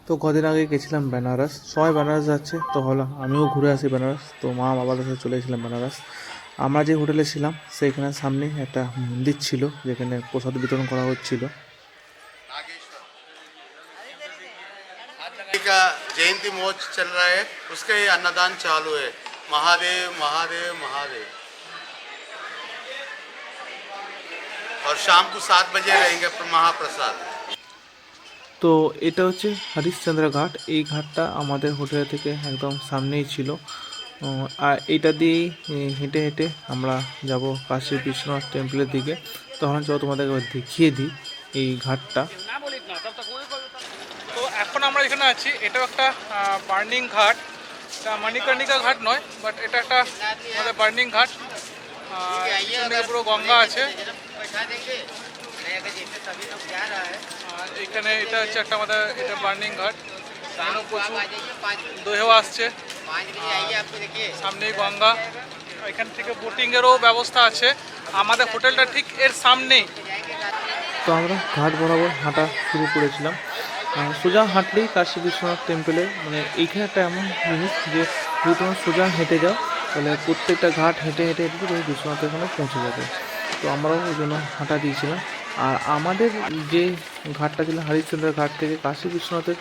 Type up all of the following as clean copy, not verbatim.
তো কদিন আগে গেছিলাম বেনারস, সবাই বেনারস যাচ্ছে তো হলো আমিও ঘুরে আসি বেনারস। তো মা বাবাদের সাথে চলে গেছিলাম বেনারস। আমরা যে হোটেলে ছিলাম সেইখানে সামনে একটা মন্দির ছিল যেখানে প্রসাদ বিতরণ করা হচ্ছিল। का जयंती महोत्सव चल रहा है, उसका ये अन्नदान चालू है। महादेव महादेव महादेव। और शाम को 7 बजे रहेंगे महाप्रसाद। তো এটা হচ্ছে হরিশ্চন্দ্র ঘাট। এই ঘাটটা আমাদের হোটেল থেকে একদম সামনেই ছিল। আর এটা দিয়েই হেঁটে হেঁটে আমরা যাব কাশী বিশ্বনাথ টেম্পলের দিকে। তখন চলো তোমাদের একবার দেখিয়ে দিই এই ঘাটটা। তো এখন আমরা এখানে আছি, এটাও একটা বার্নিং ঘাট। এটা মণিকর্ণিকা ঘাট নয়, বাট এটা একটা আমাদের বার্নিং ঘাট। পিছনে পুরো গঙ্গা আছে। আর এখানে এটা হচ্ছে একটা আমাদের এটা বার্নিং ঘাট। এখানেও প্রচুর দোহেও আসছে, সামনেই গঙ্গা। এখান থেকে বোটিংয়েরও ব্যবস্থা আছে, আমাদের হোটেলটা ঠিক এর সামনেই। তো আমরা ঘাট বরাবর হাঁটা শুরু করেছিলাম। সোজা হাঁটলেই কাশী বিশ্বনাথ টেম্পলে, মানে এইখানে একটা এমন জিনিস যে যদি তোমরা সোজা হেঁটে যাও তাহলে প্রত্যেকটা ঘাট হেঁটে হেঁটে হেঁটে তুমি বিশ্বনাথের ওখানে পৌঁছে যাবে। তো আমরাও ওই জন্য হাঁটা দিয়েছিলাম। আর আমাদের যে ঘাটটা ছিল হরিশ্চন্দ্র ঘাট থেকে কাশী বিশ্বনাথের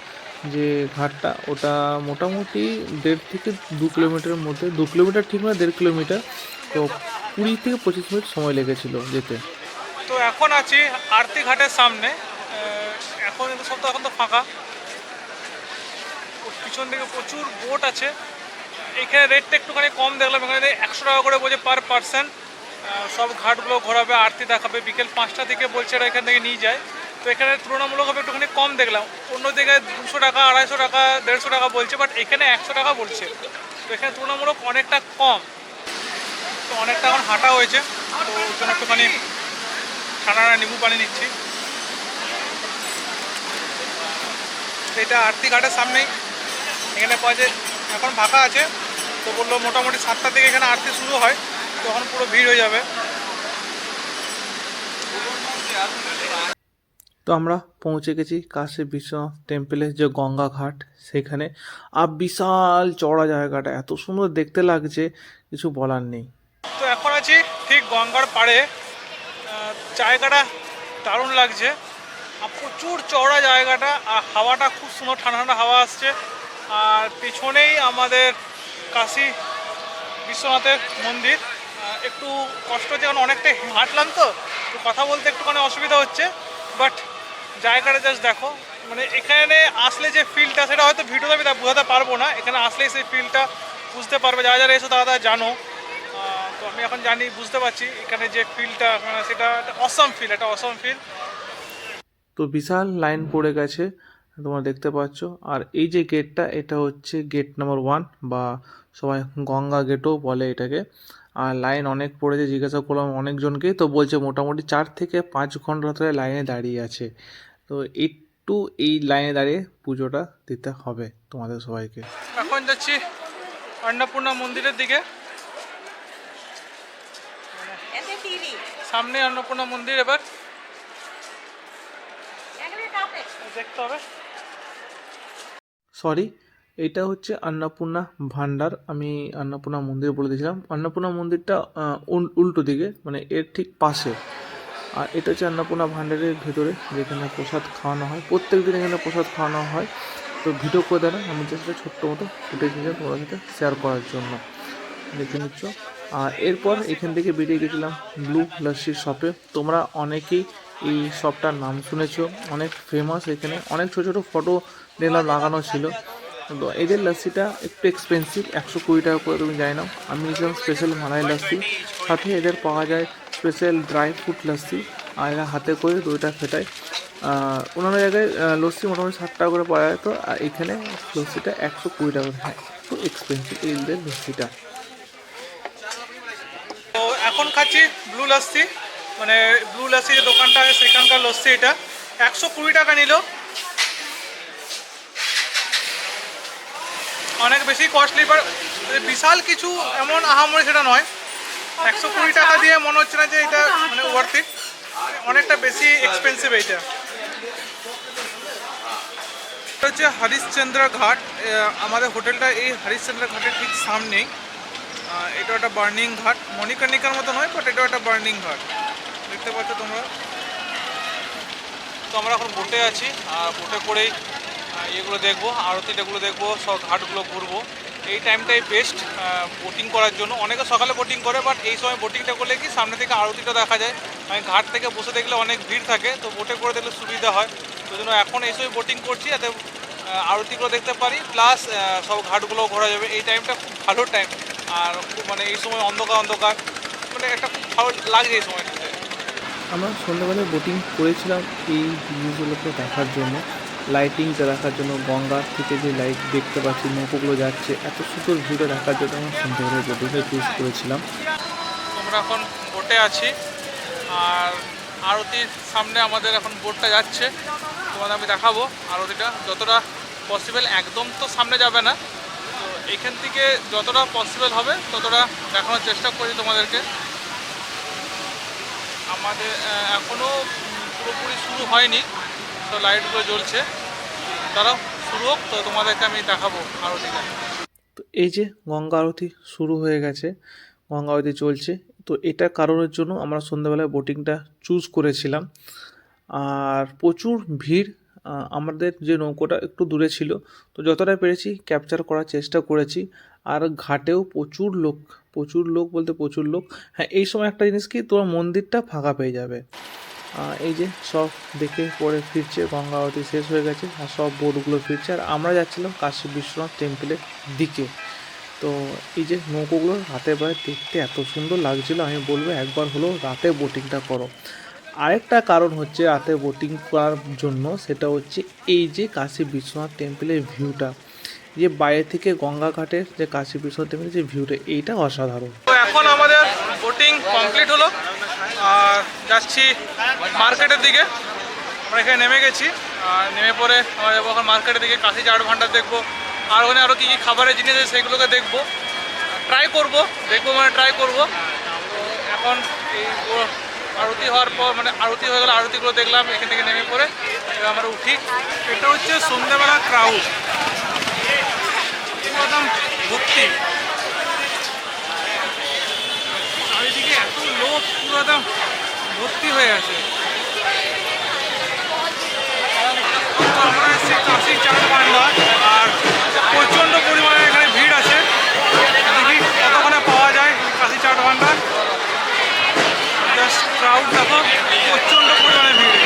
যে ঘাটটা, ওটা মোটামুটি 1.5 থেকে 2 কিলোমিটারের মধ্যে, 2 কিলোমিটার ঠিক না, 1.5 কিলোমিটার। তো 20 থেকে 25 মিনিট সময় লেগেছিল যেতে। তো এখন আছি আরতি ঘাটের সামনে। এখন কিন্তু সব তো এখন তো ফাঁকা। পিছন দিকে প্রচুর বোট আছে। এখানে রেটটা একটুখানি কম দেখলাম, এখানে 100 টাকা করে বলছে পার পার্সন। সব ঘাটগুলো ঘোরাবে, আরতি দেখাবে, বিকেল 5টা থেকে বলছে এরা এখান থেকে নিয়ে যায়। তো এখানে তুলনামূলকভাবে একটুখানি কম দেখলাম। অন্য জায়গায় 200 টাকা, 250 টাকা, 150 টাকা বলছে, বাট এখানে 100 টাকা বলছে। তো এখানে তুলনামূলক অনেকটা কম। তো অনেকটা এখন হাঁটা হয়েছে, তো ওর জন্য একটুখানি ঠান্ডা নিম্বু পানি নিচ্ছি। এটা আরতি ঘাটের সামনেই, এখানে পাওয়া যায়। এখন ফাঁকা আছে, তো বললো মোটামুটি 7টা থেকে এখানে আরতি শুরু হয়, তখন পুরো ভিড় হয়ে যাবে। তো আমরা পৌঁছে গেছি কাশী বিশ্বনাথ টেম্পলের যে গঙ্গা ঘাট সেখানে। আর বিশাল চড়া জায়গাটা, এত সুন্দর দেখতে লাগছে কিছু বলার নেই। তো এখন আছি ঠিক গঙ্গার পাড়ে। জায়গাটা দারুণ লাগছে, আর প্রচুর চওড়া জায়গাটা, আর হাওয়াটা খুব সুন্দর, ঠান্ডা ঠান্ডা হাওয়া আসছে। আর পিছনেই আমাদের কাশী বিশ্বনাথের মন্দির। একটু কষ্ট হচ্ছে কারণ অনেকটাই হাঁটলাম, তো তো কথা বলতে একটুখানি অসুবিধা হচ্ছে। বাট জায়গাটা জাস্ট দেখো, মানে এখানে আসলে যে ফিলটা, সেটা হয়তো ভিডিওতে আমি বোঝাতে পারবো না। এখানে আসলেই সেই ফিলটা বুঝতে পারবে, যারা যারা এসে তারা জানো। তো আমি এখন জানি, বুঝতে পারছি এখানে যে ফিলটা, মানে সেটা একটা অসম ফিল, একটা অসম ফিল। তো বিশাল লাইন পড়ে গেছে তোমরা দেখতে পাচ্ছ। আর এই যে গেটটা, এটা হচ্ছে গেট নাম্বার 1, বা সবাই গঙ্গা গেটও বলে এটাকে। আর লাইন অনেক পড়েছে, জিজ্ঞাসা করলাম অনেকজনকেই, তো বলছে মোটামুটি 4 থেকে 5 ঘন্টা ধরে লাইনে দাঁড়িয়ে আছে। তো একটু এই লাইনে দাঁড়িয়ে পুজোটা দিতে হবে তোমাদের সবাইকে। এখন যাচ্ছি অন্নপূর্ণা মন্দিরের দিকে। সামনে অন্নপূর্ণা মন্দির, এবার দেখতে হবে। সরি, এটা হচ্ছে অন্নপূর্ণা ভান্ডার। আমি অন্নপূর্ণা মন্দির বলে দিয়েছিলাম। অন্নপূর্ণা মন্দিরটা উল্টো দিকে, মানে এর ঠিক পাশে। আর এটা হচ্ছে অন্নপূর্ণা ভান্ডারের ভেতরে, যেখানে প্রসাদ খাওয়ানো হয়। প্রত্যেক দিন এখানে প্রসাদ খাওয়ানো হয়। তো ভিডিও করে দেয় না, আমি জাস্ট ছোট্ট মতো ফুটেজ নিয়ে তোমাদের সাথে শেয়ার করার জন্য দেখে নিচ্ছ। আর এরপর এখান থেকে বেরিয়ে গেছিলাম ব্লু লস্যির শপে। তোমরা অনেকেই এই শপটার নাম শুনেছো, অনেক ফেমাস। এখানে অনেক ছোটো ছোটো ফটো দেখলাম লাগানো ছিল। তো এদের লস্যিটা একটু এক্সপেন্সিভ, 120 টাকা করে তুমি যাই নাও। আমি নিয়েছিলাম স্পেশাল মালাই লস্যি, সাথে এদের পাওয়া যায় স্পেশাল ড্রাই ফ্রুট লস্যি। আর এরা হাতে করে দইটা ফেটায়। অন্যান্য জায়গায় লস্যি মোটামুটি 60 টাকা করে পাওয়া যায়, তো এখানে লস্যিটা 120 টাকা করে। হ্যাঁ, একটু এক্সপেন্সিভ এদের লস্যিটা। তো এখন খাচ্ছি ব্লু লস্যি, মানে ব্লু লস্যি যে দোকানটা আছে সেখানকার লস্যি। এটা 120 টাকা নিল, অনেক বেশি কস্টলি। বাট বিশাল কিছু এমন আহামরি সেটা নয়। 120 টাকা দিয়ে মনে হচ্ছে না যে এটা মানে ওয়ার্থ ইট, অনেকটা বেশি এক্সপেন্সিভ এইটা। এটা হচ্ছে হরিশ্চন্দ্র ঘাট। আমাদের হোটেলটা এই হরিশ্চন্দ্র ঘাটের ঠিক সামনেই। এটা একটা বার্নিং ঘাট, মণিকর্ণিকার মতো নয়, বাট এটা একটা বার্নিং ঘাট, দেখতে পাচ্ছ তোমরা। তো আমরা এখন বোটে আছি, আর বোটে করেই ইয়েগুলো দেখবো, আরতিটাগুলো দেখবো, সব ঘাটগুলো ঘুরবো। এই টাইমটাই বেস্ট বোটিং করার জন্য। অনেকে সকালে বোটিং করে, বাট এই সময় বোটিংটা করলে কি সামনে থেকে আরতিটা দেখা যায়। আমি ঘাট থেকে বসে দেখলে অনেক ভিড় থাকে, তো বোটে করে দেখলে সুবিধা হয়। ওই জন্য এখন এই সময় বোটিং করছি, যাতে আরতিগুলো দেখতে পারি, প্লাস সব ঘাটগুলো ঘোরা যাবে। এই টাইমটা খুব ভালো টাইম, আর খুব মানে এই সময় অন্ধকার অন্ধকার, মানে একটা খুব ভালো লাগছে এই সময়টাতে। আমরা সন্ধ্যাবেলায় বোটিং করেছিলাম এই জিনিসগুলোকে দেখার জন্য, লাইটিংটা দেখার জন্য, গঙ্গার থেকে যে লাইট দেখতে পাচ্ছি, নৌকোগুলো যাচ্ছে, এত সুন্দর ভিউটা দেখার জন্য আমরা সন্ধ্যাবেলায় বোটিংটা চুজ করেছিলাম। আমরা এখন বোটে আছি, আর আরতির সামনে আমাদের এখন বোটটা যাচ্ছে। তোমাদের আমি দেখাবো আরতিটা যতটা পসিবল। একদম তো সামনে যাবে না, তো এখান থেকে যতটা পসিবল হবে ততটা দেখানোর চেষ্টা করি তোমাদেরকে। আমাদের এখনও পুরোপুরি শুরু হয়নি, তো লাইটগুলো জ্বলছে, তারাও শুরু হোক, তো তোমাদেরকে আমি দেখাবো আরতিটা। তো এই যে গঙ্গা আরতি শুরু হয়ে গেছে, গঙ্গা আরতি চলছে। তো এটা কারণের জন্য আমরা সন্ধ্যাবেলায় বোটিংটা চুজ করেছিলাম। আর প্রচুর ভিড়। আমাদের যে নৌকোটা একটু দূরে ছিল, তো যতটা পেরেছি ক্যাপচার করার চেষ্টা করেছি। আর ঘাটেও প্রচুর লোক, প্রচুর লোক বলতে প্রচুর লোক। হ্যাঁ, এই সময় একটা জিনিস কি, তোমার মন্দিরটা ফাঁকা পেয়ে যাবে। এই যে সব দেখে পরে ফিরছে, গঙ্গা আরতি শেষ হয়ে গেছে আর সব বোটগুলো ফিরছে, আর আমরা যাচ্ছিলাম কাশী বিশ্বনাথ টেম্পলের দিকে। তো এই যে নৌকোগুলো রাতের বেলায় দেখতে এত সুন্দর লাগছিল, আমি বলবো একবার হলেও রাতে বোটিংটা করো। আরেকটা কারণ হচ্ছে রাতে বোটিং করার জন্য, সেটা হচ্ছে এই যে কাশী বিশ্বনাথ টেম্পলের ভিউটা, যে বাইরে থেকে গঙ্গা ঘাটের যে কাশী বিশ্বনাথ টেম্পলের যে ভিউটা, এইটা অসাধারণ। তো এখন আমাদের বোটিং কমপ্লিট হলো, আর যাচ্ছি মার্কেটের দিকে। আমরা এখানে নেমে গেছি, আর নেমে পরে আমরা যাবো এখন মার্কেটের দিকে, কাশি চাট ভান্ডার দেখবো, আর ওখানে আরও কী কী খাবারের জিনিস আছে সেগুলোকে দেখবো, ট্রাই করবো, মানে ট্রাই করবো। তো এখন এই আরতি হওয়ার পর, মানে আরতি হয়ে গেলে আরতিগুলো দেখলাম, এখান থেকে নেমে পড়ে এবার আমরা উঠি। এটা হচ্ছে সন্ধ্যাবেলা ক্রাউড, একদম ভর্তি, চারিদিকে এত লোক, পুরো একদম ভর্তি হয়ে আছে। তো আমরা এসেছি কাশি চাট ভান্ডার, আর প্রচণ্ড পরিমাণে এখানে ভিড় আছে। দেখি কতক্ষণে পাওয়া যায় কাশি চাট ভান্ডার। জাস্ট ক্রাউড দেখো, প্রচণ্ড পরিমাণে ভিড়।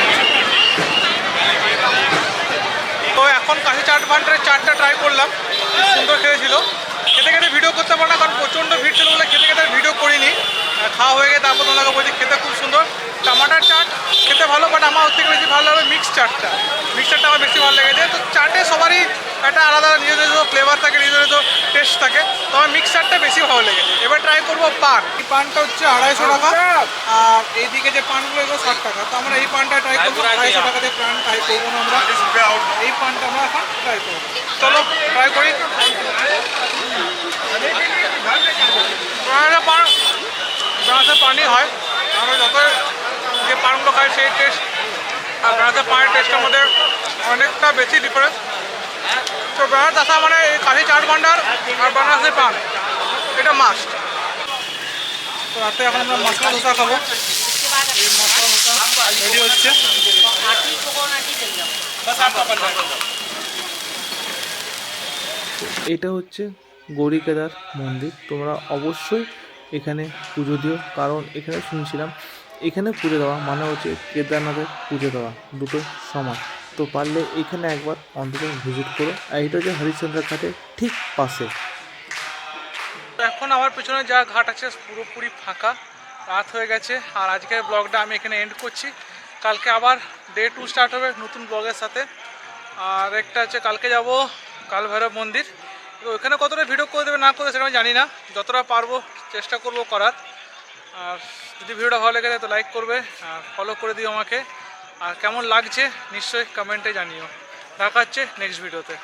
তো এখন কাশি চাট ভান্ডারের চাটটা ট্রাই করলাম, খুব সুন্দর খেয়েছিল। খেতে খেতে ভিডিও করতে পারো না, কারণ প্রচণ্ড ভিড় ছিল বলে খেতে খেতে ভিডিও করিনি। খাওয়া হয়ে গেছে তারপর তোমাকে বলছি, খেতে খুব সুন্দর। টমাটার চাট খেতে ভালো, বাট আমার ওর থেকে বেশি ভালো লাগবে মিক্স চাটটা। মিক্স চাটটা আমার বেশি ভালো লেগেছে। তো চাটে সবারই একটা আলাদা নিজেদের ফ্লেভার থাকে, নিজেদের টেস্ট থাকে, তো আমার মিক্স চাটটা বেশি ভালো লেগেছে। এবার ট্রাই করবো পান। এই পানটা হচ্ছে 250 টাকা, আর এইদিকে যে পানগুলো এগুলো 60 টাকা। তো আমরা এই পানটা ট্রাই করবো, 250 টাকা দিয়ে পান ট্রাই করবো না আমরা। এই পানটা আমরা এখন ট্রাই করবো, চলো ট্রাই করি। পান বেড়াতে পানি হয়, আমরা যত যে পানগুলো খাই সেই টেস্ট আর বেড়াতে পানের টেস্টের মধ্যে অনেকটা বেশি ডিফারেন্স। তো বেড়াতে আসা মানে এই কাশি চাট ভান্ডার আর বেনারসি পান, এটা মাস্ট। তো রাতে এখন আমরা মশলা ধোসা খাবো। এই মশলা ধোসা রেডি হচ্ছে। এটা হচ্ছে গৌরীকেদার মন্দির। তোমরা অবশ্যই এখানে পুজো দিও, কারণ এখানে শুনছিলাম এখানে পুজো দেওয়া মানে হচ্ছে কেদারনাথের পুজো দেওয়া, দুটো সমান। তো পারলে এখানে একবার অন্তত ভিজিট করো। আর এটা হচ্ছে হরিশ্চন্দ্র ঘাটের ঠিক পাশে। তো এখন আমার পেছনে যা ঘাট আছে পুরোপুরি ফাঁকা, রাত হয়ে গেছে। আর আজকের ব্লগটা আমি এখানে এন্ড করছি। কালকে আবার ডে 2 স্টার্ট হবে নতুন ব্লগের সাথে। আর একটা হচ্ছে কালকে যাব কাল ভৈরব মন্দির। তো ওইখানে কতটা ভিডিও করে দেবে না করে সেটা আমি জানি না, যতটা পারবো চেষ্টা করব করার। আর যদি ভিডিওটা ভালো লেগে যায় তো লাইক করবে, আর ফলো করে দিও আমাকে। আর কেমন লাগছে নিশ্চয়ই কমেন্টে জানিও। দেখা হচ্ছে নেক্সট ভিডিওতে।